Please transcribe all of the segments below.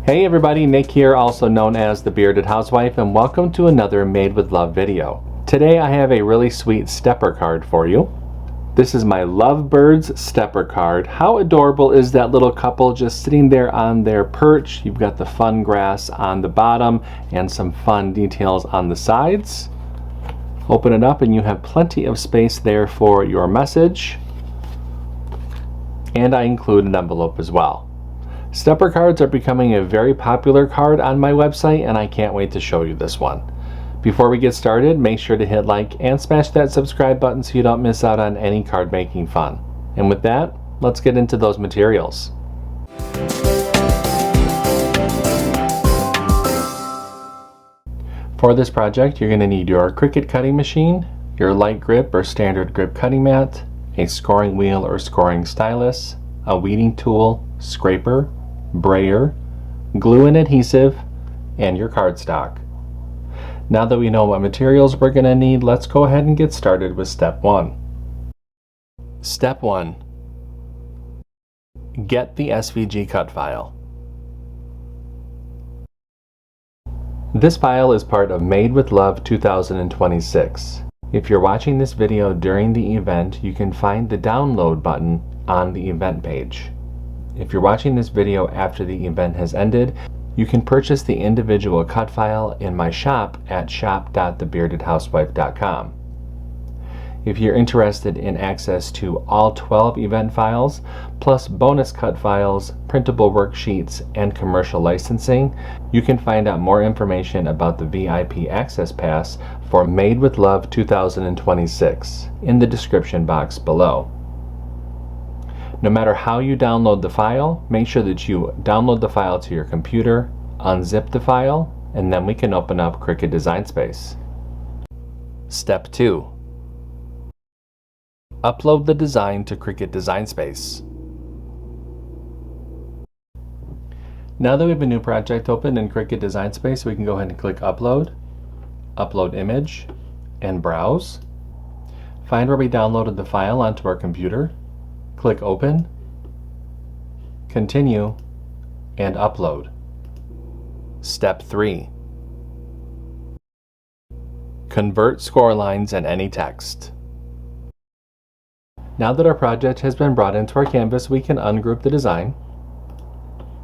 Hey everybody, Nick here, also known as the Bearded Housewife, and welcome to another Made with Love video. Today I have a really sweet stepper card for you. This is my Lovebirds stepper card. How adorable is that little couple just sitting there on their perch? You've got the fun grass on the bottom and some fun details on the sides. Open it up and you have plenty of space there for your message. And I include an envelope as well. Stepper cards are becoming a very popular card on my website, and I can't wait to show you this one. Before we get started, make sure to hit like and smash that subscribe button so you don't miss out on any card making fun. And with that, let's get into those materials. For this project, you're going to need your CRICUT cutting machine, your light grip or standard grip cutting mat, a scoring wheel or scoring stylus, a weeding tool, scraper, brayer, glue and adhesive, and your cardstock. Now that we know what materials we're going to need, let's go ahead and get started with step 1. Step 1. Get the SVG cut file. This file is part of Made with Love 2026. If you're watching this video during the event, you can find the download button on the event page. If you're watching this video after the event has ended, you can purchase the individual cut file in my shop at shop.thebeardedhousewife.com. If you're interested in access to all 12 event files, plus bonus cut files, printable worksheets, and commercial licensing, you can find out more information about the VIP Access Pass for Made with Love 2026 in the description box below. No matter how you download the file, make sure that you download the file to your computer, unzip the file, and then we can open up CRICUT Design Space. Step 2. Upload the design to CRICUT Design Space. Now that we have a new project open in CRICUT Design Space, we can go ahead and click Upload, Upload Image, and Browse. Find where we downloaded the file onto our computer. Click Open, Continue, and Upload. Step 3. Convert score lines and any text. Now that our project has been brought into our canvas, we can ungroup the design.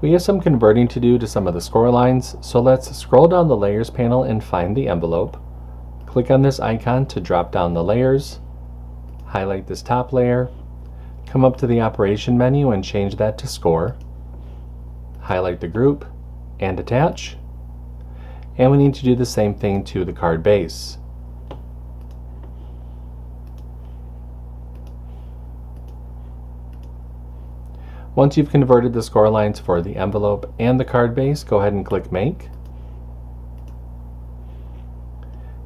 We have some converting to do to some of the score lines, so let's scroll down the Layers panel and find the envelope. Click on this icon to drop down the layers, highlight this top layer, come up to the operation menu and change that to score, highlight the group and attach, and we need to do the same thing to the card base. Once you've converted the score lines for the envelope and the card base, go ahead and click Make,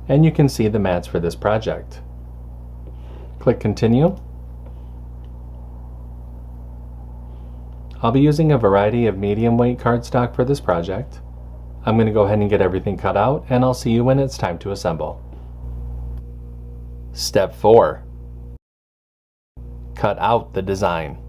and you can see the mats for this project. Click Continue. I'll be using a variety of medium weight cardstock for this project. I'm going to go ahead and get everything cut out, and I'll see you when it's time to assemble. Step 4. Cut out the design.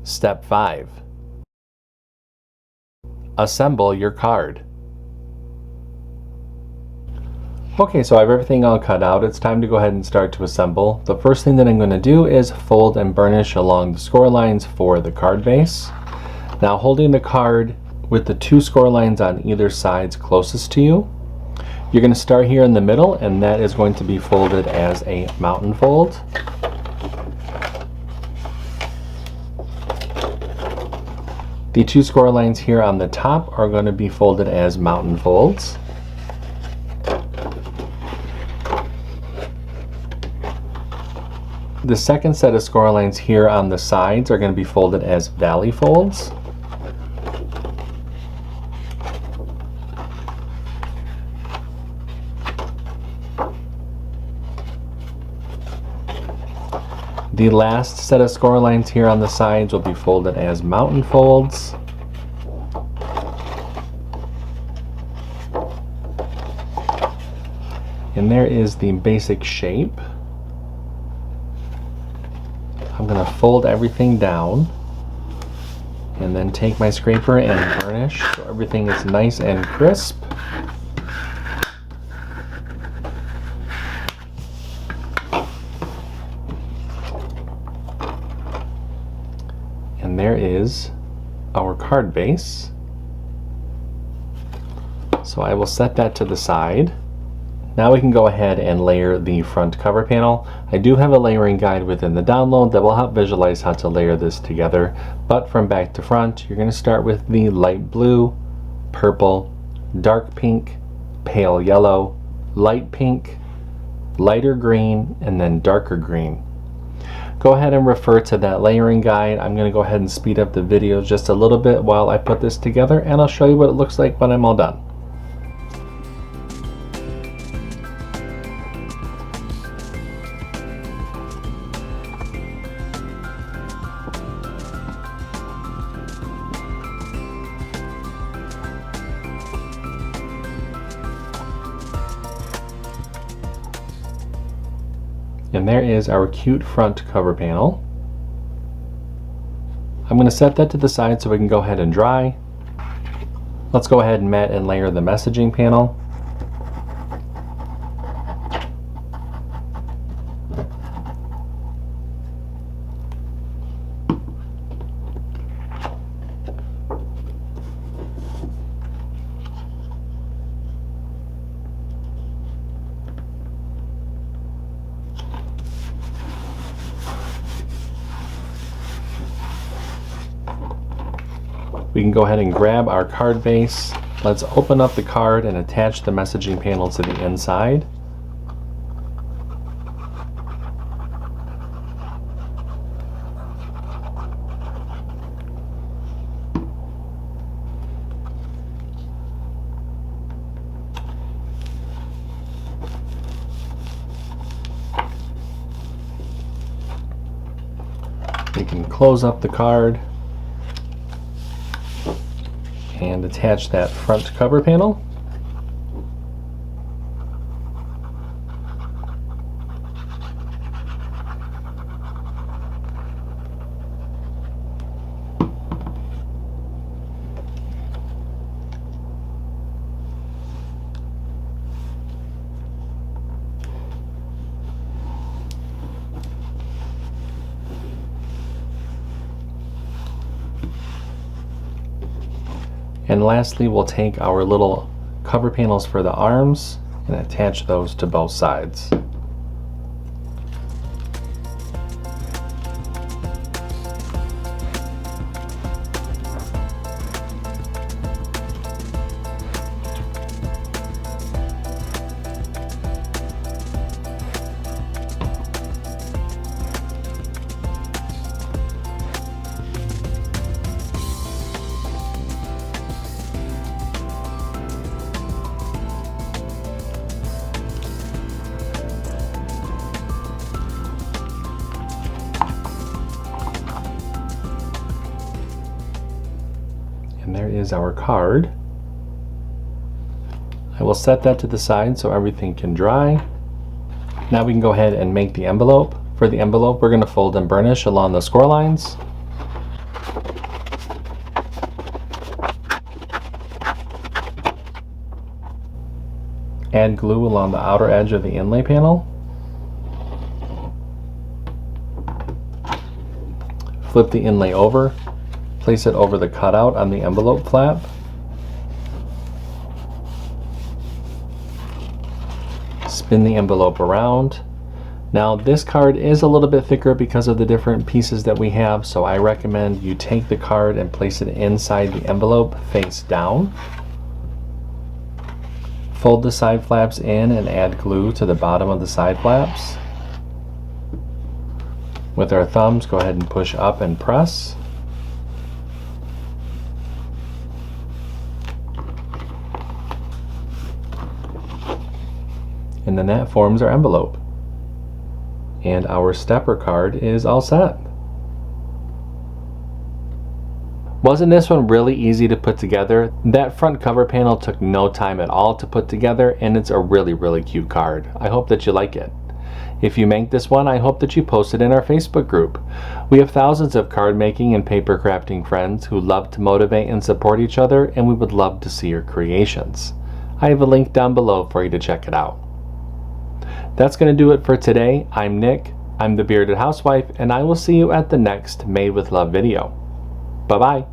Step 5. Assemble your card. Okay, so I have everything all cut out. It's time to go ahead and start to assemble. The first thing that I'm going to do is fold and burnish along the score lines for the card base. Now, holding the card with the 2 score lines on either sides closest to you, you're going to start here in the middle, and that is going to be folded as a mountain fold. The two score lines here on the top are going to be folded as mountain folds. The second set of score lines here on the sides are going to be folded as valley folds. The last set of score lines here on the sides will be folded as mountain folds. And there is the basic shape. I'm going to fold everything down and then take my scraper and burnish so everything is nice and crisp. And there is our card base. So I will set that to the side. Now we can go ahead and layer the front cover panel. I do have a layering guide within the download that will help visualize how to layer this together. But from back to front, you're going to start with the light blue, purple, dark pink, pale yellow, light pink, lighter green, and then darker green. Go ahead and refer to that layering guide. I'm going to go ahead and speed up the video just a little bit while I put this together, and I'll show you what it looks like when I'm all done. And there is our cute front cover panel. I'm going to set that to the side so we can go ahead and dry. Let's go ahead and mat and layer the messaging panel. We can go ahead and grab our card base. Let's open up the card and attach the messaging panel to the inside. We can close up the card and attach that front cover panel. And lastly, we'll take our little cover panels for the arms and attach those to both sides. And there is our card. I will set that to the side so everything can dry. Now we can go ahead and make the envelope. For the envelope, we're going to fold and burnish along the score lines. Add glue along the outer edge of the inlay panel. Flip the inlay over. Place it over the cutout on the envelope flap. Spin the envelope around. Now this card is a little bit thicker because of the different pieces that we have, so I recommend you take the card and place it inside the envelope face down. Fold the side flaps in and add glue to the bottom of the side flaps. With our thumbs, go ahead and push up and press. And then that forms our envelope. And our stepper card is all set. Wasn't this one really easy to put together? That front cover panel took no time at all to put together, and it's a really cute card. I hope that you like it. If you make this one, I hope that you post it in our Facebook group. We have thousands of card making and paper crafting friends who love to motivate and support each other, and we would love to see your creations. I have a link down below for you to check it out. That's going to do it for today. I'm Nick, I'm the Bearded Housewife, and I will see you at the next Made with Love video. Bye-bye.